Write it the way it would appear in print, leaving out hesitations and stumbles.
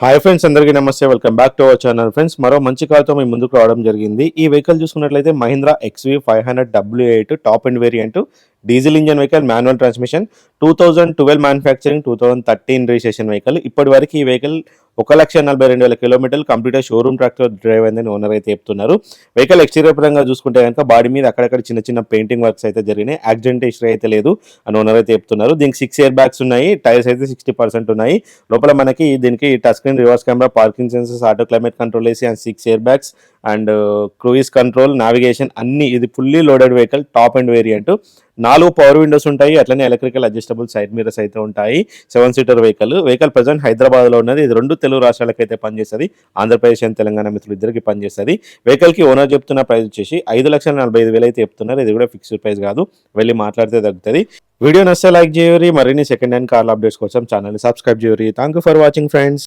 Hi friends, అందరికీ నమస్తే. Welcome back to our channel. Friends, మరో మంచి కార్తో మీ ముందుకు రావడం జరిగింది. ఈ వెహికల్ చూసుకున్నట్లయితే Mahindra XV 500 W8 top and variant diesel engine vehicle, manual transmission, 2012 manufacturing, 2013 registration vehicle. ఇప్పటి వరకు ఈ వెహికల్ 1,42,000 కిలోమీటర్లు కంప్లీట్ షోరూమ్ ట్రాక్టర్ డ్రైవ్ అయిందని ఓనర్ అయితే చెప్తున్నారు. వెహికల్ ఎక్స్టీరియర్ పరంగా చూసుకుంటే కనుక బాడీ మీద అక్కడక్కడ చిన్న చిన్న పెయింటింగ్ వర్క్స్ అయితే జరిగినాయి. యాక్సిడెంట్ హిస్టరీ అయితే లేదు అని ఓనర్ అయితే చెప్తున్నారు. దీనికి 6 ఎయిర్ బ్యాగ్స్ ఉన్నాయి. టైర్స్ అయితే 60% ఉన్నాయి. లోపల మనకి దీనికి touch screen, reverse camera, parking sensors, auto climate control AC and 6 air bags and cruise control, navigation అన్ని. ఇది fully loaded vehicle, top and variant. 4 power Windows ఉంటాయి. అట్లనే ఎలక్ట్రికల్ అడ్జస్టబుల్ సైడ్ మిరర్స్ అయితే ఉంటాయి. 7 సీటర్ వెహికల్ ప్రజెంట్ హైదరాబాద్ లో ఉన్నది. ఇది 2 తెలుగు రాష్ట్రాలకు అయితే పనిచేస్తుంది. ఆంధ్రప్రదేశ్ అండ్ తెలంగాణ మిత్రులు ఇద్దరికి పనిచేస్తుంది. వెహికల్ కి ఓనర్ చెప్తున్న ప్రైస్ వచ్చేసి 5,45,000 అయితే చెప్తున్నారు. ఇది కూడా ఫిక్స్డ్ ప్రైస్ కాదు, వెళ్ళి మాట్లాడితే తగ్గుతుంది. వీడియో నచ్చితే లైక్ చేయరి. మరిన్ని సెకండ్ హ్యాండ్ కార్ల అప్డేట్స్ కోసం ఛానల్ సబ్స్క్రైబ్ చేయరి. Thank you for watching friends.